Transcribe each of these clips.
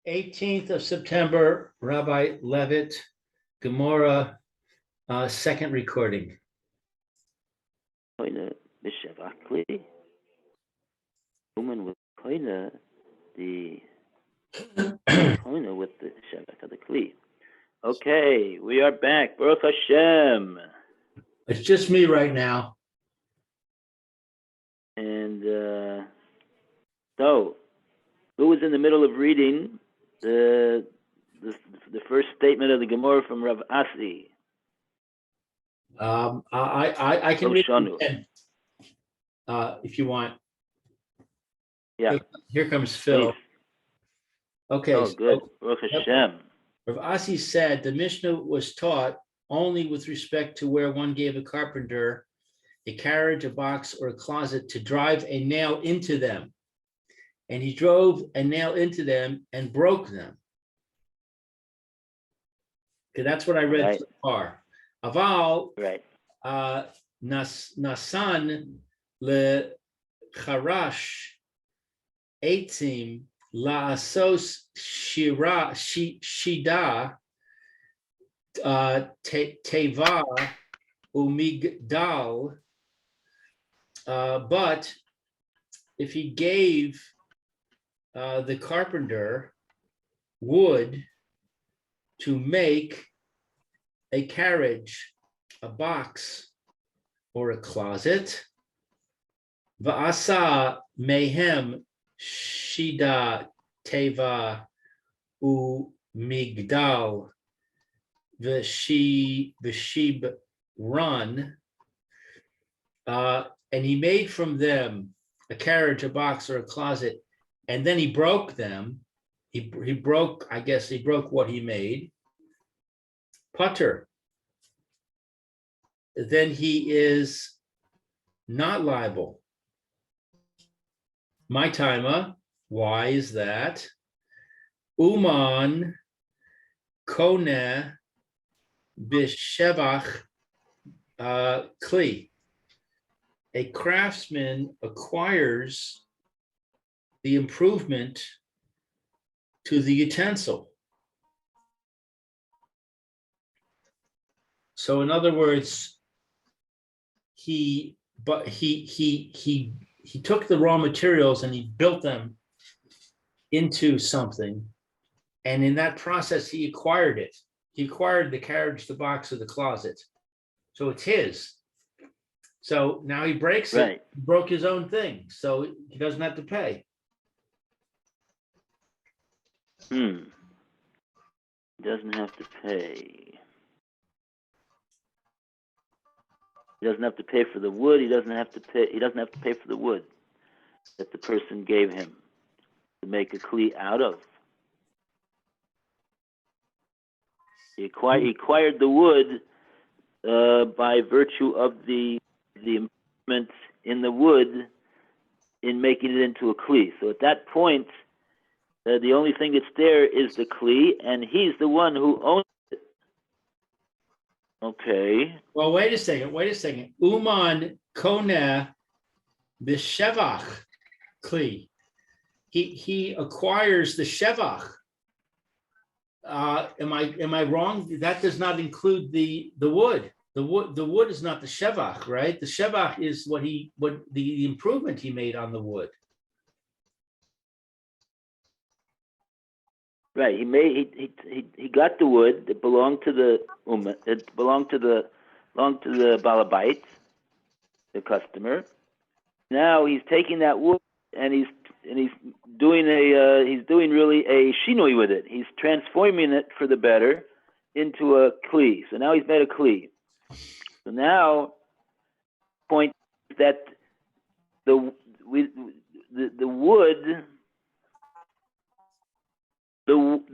18th of September, Rabbi Levitt, Gemora, second recording. Koine b'sheva kli. Woman with koine, the koine with the shevach of the kli. Okay, we are back. Baruch Hashem. It's just me right now. And so, who was in the middle of reading the first statement of the Gemora from Rav Asi? I can read it if you want. Yeah. Here comes Phil. Please. Okay. Oh, good. Baruch Hashem. Rav Asi said the Mishnah was taught only with respect to where one gave a carpenter a carriage, a box, or a closet to drive a nail into them. And he drove a nail into them and broke them. Okay, that's what I read so far. Aval, right. Nasan le charash etzim la'asos shida teva umigdal. But if he gave the carpenter wood to make a carriage, a box, or a closet, va'asa mehem shida teva umigdal v'shib run, and he made from them a carriage, a box, or a closet, and then he broke them. He broke, I guess he broke what he made. Putter. Then he is not liable. My timer, why is that? Uman kone b'shevach kli. A craftsman acquires the improvement to the utensil. So in other words, he took the raw materials and he built them into something. And in that process, he acquired it. He acquired the carriage, the box, or the closet. So it's his. So now he breaks it, he broke his own thing, so he doesn't have to pay. He doesn't have to pay. He doesn't have to pay for the wood. He doesn't have to pay for the wood that the person gave him to make a kli out of. He acquired the wood by virtue of the improvement in the wood in making it into a kli. So at that point, the only thing that's there is the kli, and he's the one who owns it. Okay. Well, wait a second. Uman kone b'shevach kli. He acquires the shevach. Am I wrong? That does not include the wood. The wood is not the shevach, right? The shevach is what the improvement he made on the wood. Right. He got the wood that belonged to the it belonged to the balabait, the customer. Now he's taking that wood and he's doing really a shinui with it. He's transforming it for the better into a kli. So now he's made a kli. So now, point that the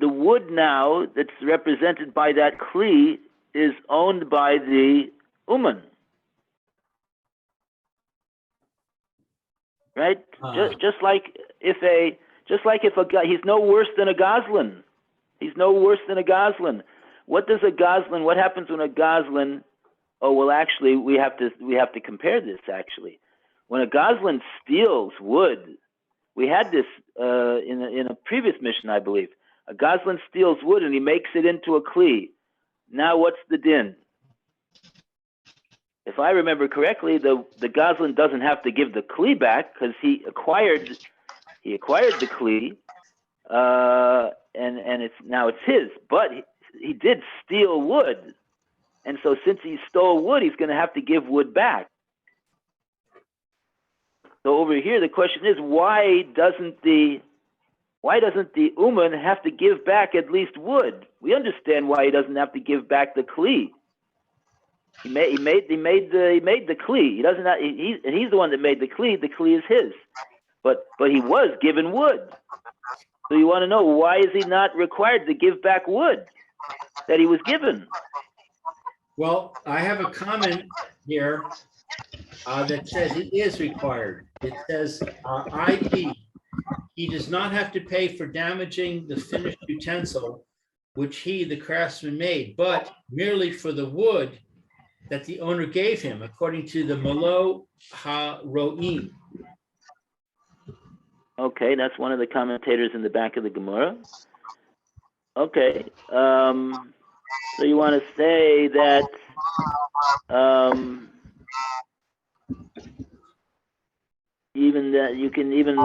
wood now that's represented by that kli is owned by the uman, right? Just like if a guy, he's no worse than a goslin. He's no worse than a goslin. What happens when a goslin? Oh, well, actually, we have to compare this. Actually, when a goslin steals wood, we had this in a previous mission, I believe. A Goslin steals wood and he makes it into a kli. Now what's the din? If I remember correctly, the Goslin doesn't have to give the kli back because he acquired the kli, and it's his. But he did steal wood, and so since he stole wood, he's going to have to give wood back. So over here, the question is, why doesn't the Uman have to give back at least wood? We understand why he doesn't have to give back the kli. He made the kli. He doesn't have, he's the one that made the kli. The kli is his, but he was given wood. So you want to know, why is he not required to give back wood that he was given? Well, I have a comment here that says it is required. It says, i.e., he does not have to pay for damaging the finished utensil which he, the craftsman, made, but merely for the wood that the owner gave him, according to the Malo Ha-Ro'im. Okay, that's one of the commentators in the back of the Gemora. Okay, so you want to say that even that you can even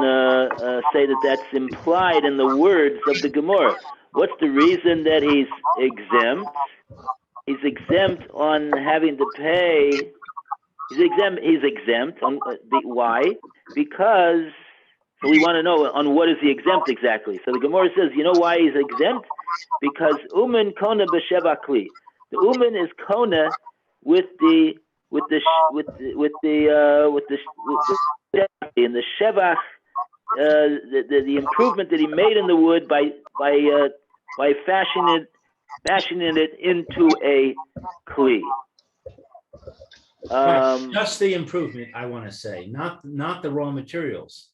say that that's implied in the words of the Gemora. What's the reason that he's exempt? He's exempt on having to pay. He's exempt on why? Because, so we want to know on what is he exempt exactly. So the Gemara says, you know why he's exempt? Because Uman Kona b'Sheva Kli. The Uman is Kona with the Shevach, the improvement that he made in the wood by fashioning it into a kli. Just the improvement, I want to say, not the raw materials.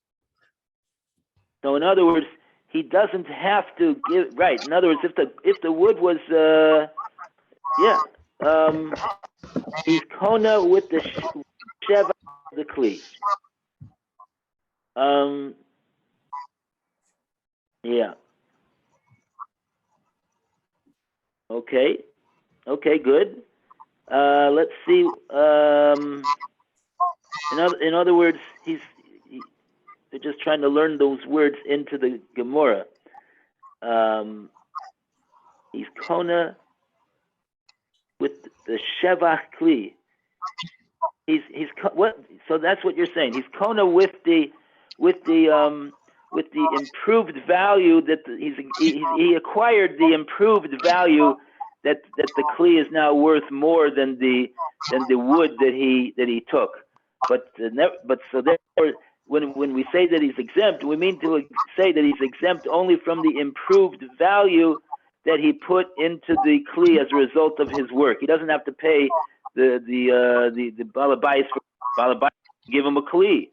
So in other words, he doesn't have to give, right. In other words, if the wood was he's kona with the sheva the kli. Yeah. Okay, good. Let's see. In other words, they're just trying to learn those words into the Gemora. He's Kona with the Shevach Kli. He's what? So that's what you're saying. He's Kona with the improved value that he acquired the improved value that the kli is now worth more than the wood that he took. But so therefore, when we say that he's exempt, we mean to say that he's exempt only from the improved value that he put into the kli as a result of his work. He doesn't have to pay the balabais for balabais to give him a kli.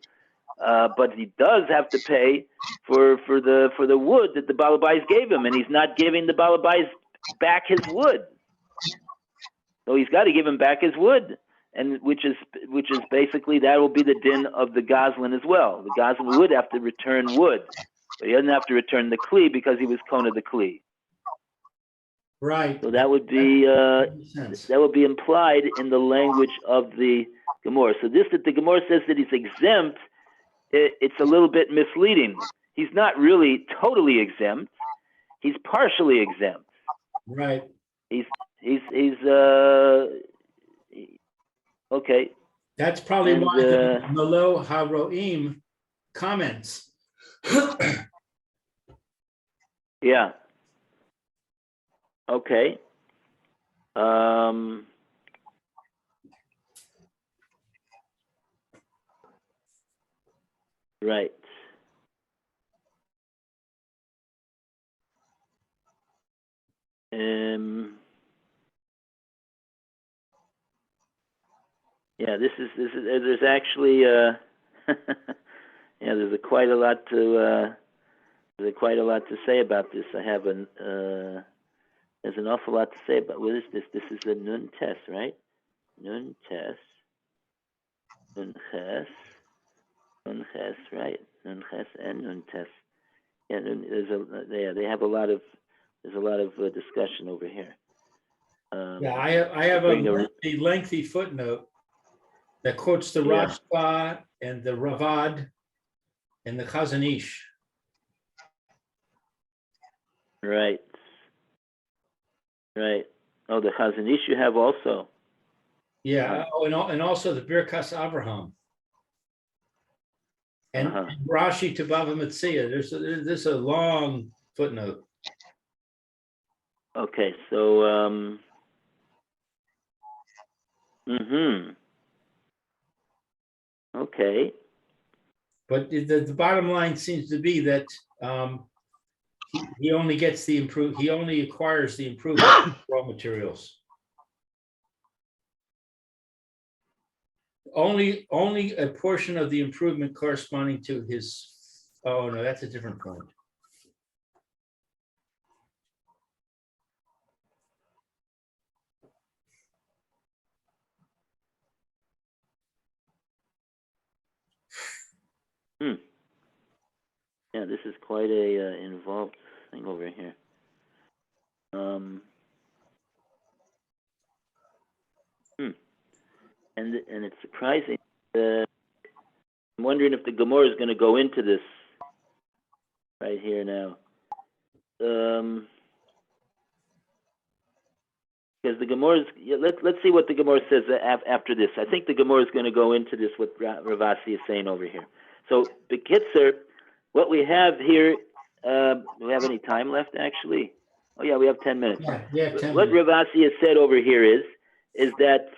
But he does have to pay for the wood that the balabais gave him, and he's not giving the balabais back his wood. So he's got to give him back his wood, and which is basically, that will be the din of the Goslin as well. The Goslin would have to return wood, but he doesn't have to return the kli because he was kona the kli. Right. So that would be implied in the language of the Gemora. So this, that the Gemora says that he's exempt, it's a little bit misleading. He's not really totally exempt. He's partially exempt. Right. He's okay. That's probably why the Malo Ha-Ro'im comments. Yeah. Okay. Right. Yeah, this is there's actually there's quite a lot to say about this. I have there's an awful lot to say about what is this? This is a nun test, right? Nun test. Nun ches, right? Nun ches and nun test. Yeah, they have a lot of There's a lot of discussion over here. Yeah, I have a lengthy footnote that quotes the Rashba and the Ravad and the Chazon Ish. Right. Right. Oh, the Chazon Ish you have also. Yeah. And also the Birkas Abraham. And Rashi to Bava Metzia. There's a long footnote. Okay, so okay. But the bottom line seems to be that he only gets the he only acquires the improved raw materials. Only a portion of the improvement corresponding to his. Oh no, that's a different point. Yeah, this is quite a involved thing over here. And it's surprising. I'm wondering if the Gemora is going to go into this right here now. Because the Gemora is, let's see what the Gemora says after this. I think the Gemora is going to go into this, what Ravasi is saying over here. So, Bekitzer, what we have here, do we have any time left, actually? Oh, yeah, we have 10 minutes. Yeah, 10 what minutes. Ravasi has said over here is that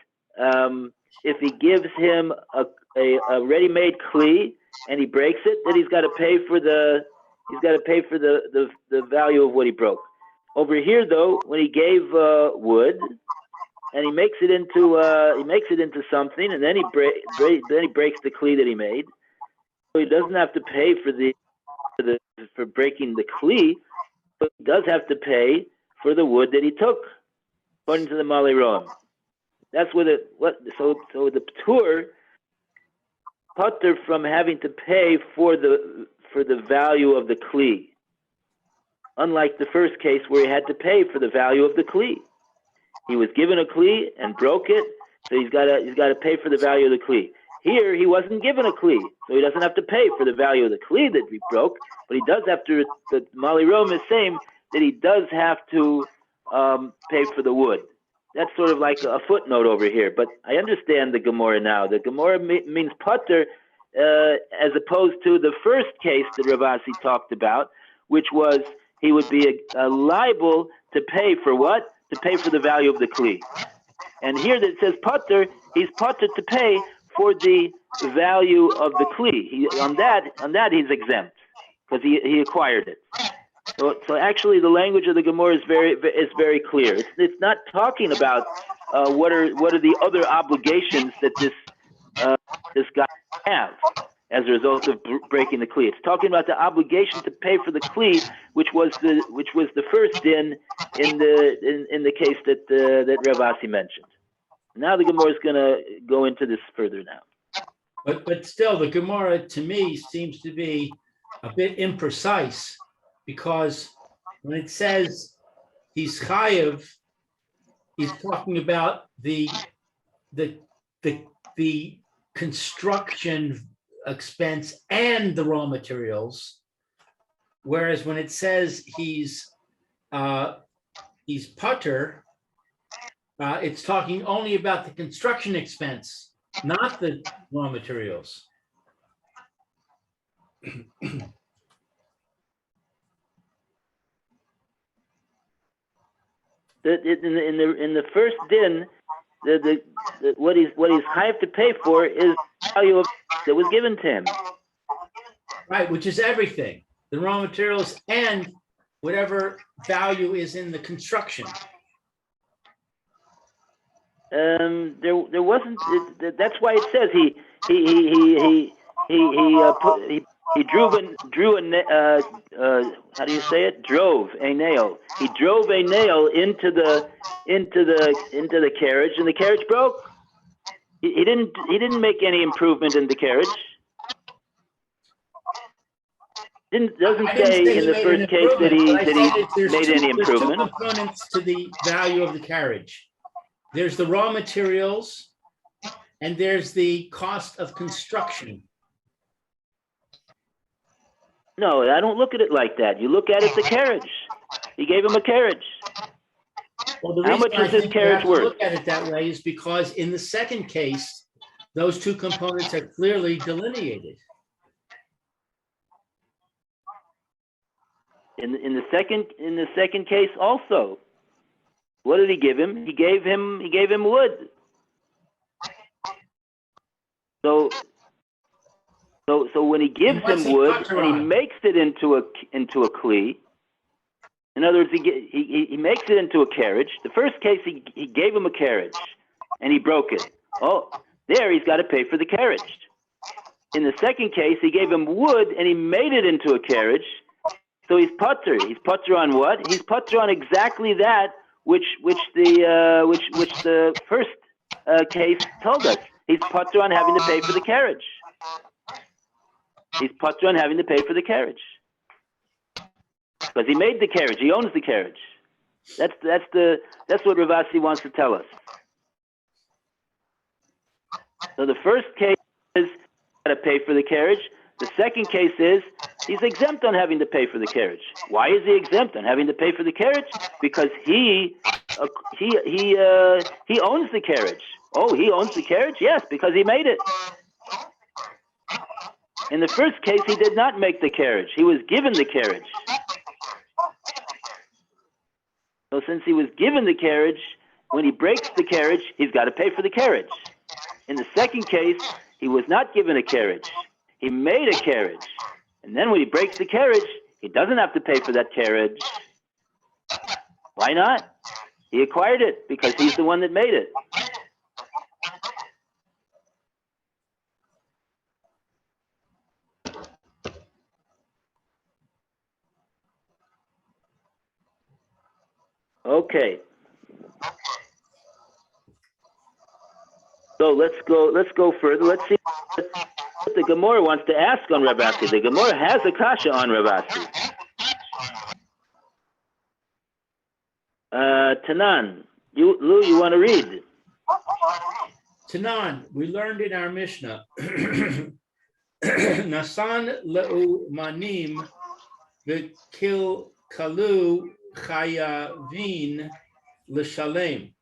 if he gives him a ready-made kli and he breaks it, then he's got to pay for the value of what he broke. Over here, though, when he gave wood and he makes it into something, and then he breaks the kli that he made, so he doesn't have to pay for breaking the kli, but he does have to pay for the wood that he took, according to the Malei Roam. That's so the Ptur putter from having to pay for the value of the kli, unlike the first case where he had to pay for the value of the kli. He was given a kli and broke it, so he's got to pay for the value of the kli. Here he wasn't given a kli, so he doesn't have to pay for the value of the kli that he broke, but he does have to. The Malei Roam is saying that he does have to pay for the wood. That's sort of like a footnote over here, but I understand the Gemora now. The Gemora means putter, as opposed to the first case that Ravasi talked about, which was he would be liable to pay for what? To pay for the value of the kli. And here that it says putter, he's putter to pay for the value of the kli. On that he's exempt because he acquired it. So actually, the language of the Gemara is very clear. It's not talking about what are the other obligations that this guy have as a result of breaking the kli. It's talking about the obligation to pay for the kli, which was the first din in the case that Ravasi mentioned. Now the Gemara is going to go into this further now. But still, the Gemara to me seems to be a bit imprecise, because when it says he's chayev, he's talking about the construction expense and the raw materials, whereas when it says he's putter, it's talking only about the construction expense, not the raw materials. In the first din, what he's chayav to pay for is the value that was given to him. Right, which is everything, the raw materials and whatever value is in the construction. There wasn't. That's why it says he drove a nail. He drove a nail into the carriage, and the carriage broke. He didn't make any improvement in the carriage. Doesn't I didn't say say in he the made an first case that improvement, but I said he there's made any there's two improvement. components to the value of the carriage. There's the raw materials and there's the cost of construction. No, I don't look at it like that. You look at it the carriage. He gave him a carriage. Well, the How reason much I is this think you carriage have to worth? look at it that way is because in the second case, those two components are clearly delineated. In the second case also. What did he give him? He gave him wood. So when he gives what's him he wood putter and he on? makes it into a kli, in other words, he makes it into a carriage. The first case he gave him a carriage and he broke it. Oh, there he's got to pay for the carriage. In the second case, he gave him wood and he made it into a carriage. So he's putter. He's putter on what? He's putter on exactly that which the first case told us. He's putter on having to pay for the carriage. He's putter on having to pay for the carriage because he made the carriage. He owns the carriage. That's what Ravasi wants to tell us. So the first case is got to pay for the carriage. The second case is he's exempt on having to pay for the carriage. Why is he exempt on having to pay for the carriage? Because he owns the carriage. Oh, he owns the carriage? Yes, because he made it. In the first case, he did not make the carriage. He was given the carriage. So since he was given the carriage, when he breaks the carriage, he's got to pay for the carriage. In the second case, he was not given a carriage. He made a carriage. And then when he breaks the carriage, he doesn't have to pay for that carriage. Why not? He acquired it because he's the one that made it. Okay. So let's go further. Let's see what the Gemora wants to ask on Rav Asi. The Gemora has a kasha on Rav Asi. Tanan, Lou, you want to read? Tanan, we learned in our Mishnah, Nasan le'u manim v'kil kalu chayavin l'shalem.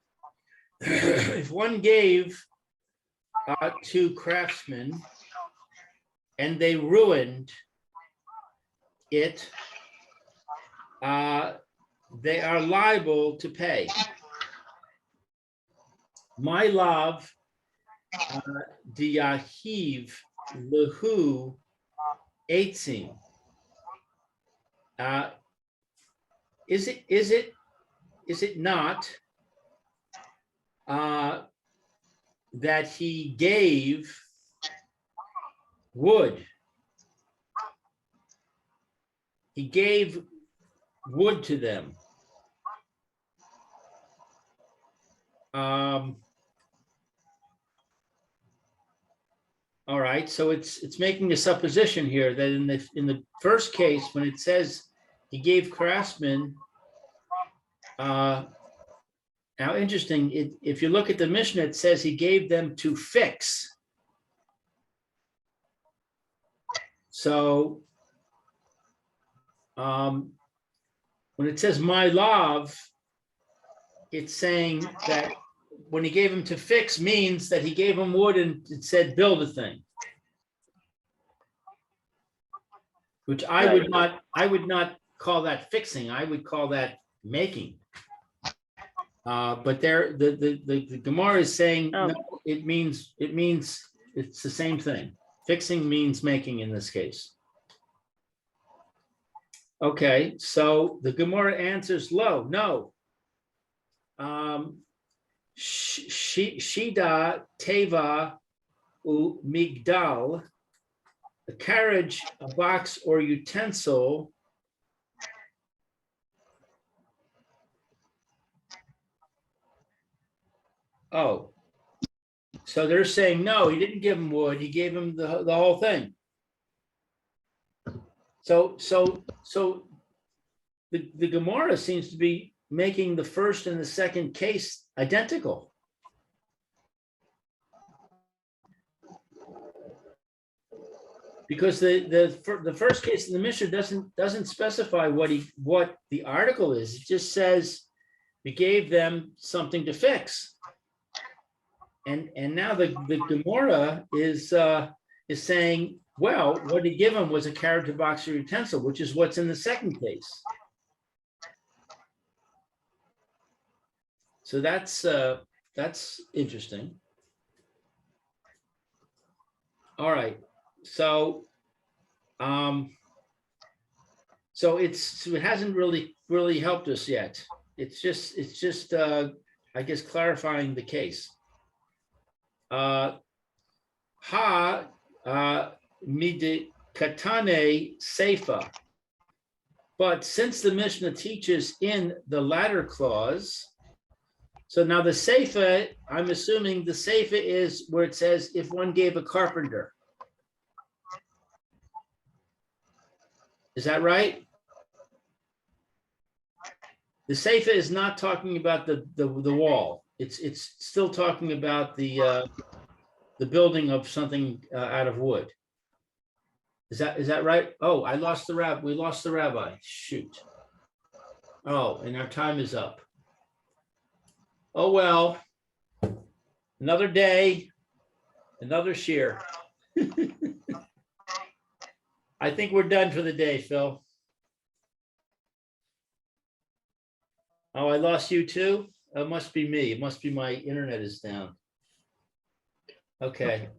If one gave to craftsmen and they ruined it, they are liable to pay. My love, diyahiv lehu eitzim. Is it not that he gave wood? He gave wood to them. All right, so it's making a supposition here that in the first case, when it says he gave craftsmen, now interesting, if you look at the Mishnah, it says he gave them to fix. So when it says my love, it's saying that when he gave him to fix means that he gave him wood and it said build a thing, which I would not call that fixing. I would call that making. But there, the Gemara is saying no, it means it's the same thing. Fixing means making in this case. Okay, so the Gemara answers no. Shida teva u migdal, a carriage, a box, or utensil. Oh, so they're saying no, he didn't give him wood, he gave him the whole thing. So the Gemara seems to be making the first and the second case identical. Because the first case in the Mishnah doesn't specify what the article is. It just says we gave them something to fix. And now the Gemara is saying, well, what he gave him was a carriage, a box, or utensil, which is what's in the second case. So that's interesting. All right, so it hasn't really helped us yet. It's just I guess clarifying the case. Ha midi katane seifa. But since the Mishnah teaches in the latter clause, so now the seifa, I'm assuming the seifa is where it says if one gave a carpenter. Is that right? The seifa is not talking about the wall. It's still talking about the building of something out of wood. Is that right? Oh, I lost the rabbi. We lost the rabbi. Shoot. Oh, and our time is up. Oh well. Another day, another shear. I think we're done for the day, Phil. Oh, I lost you too? It must be me. It must be my internet is down. Okay.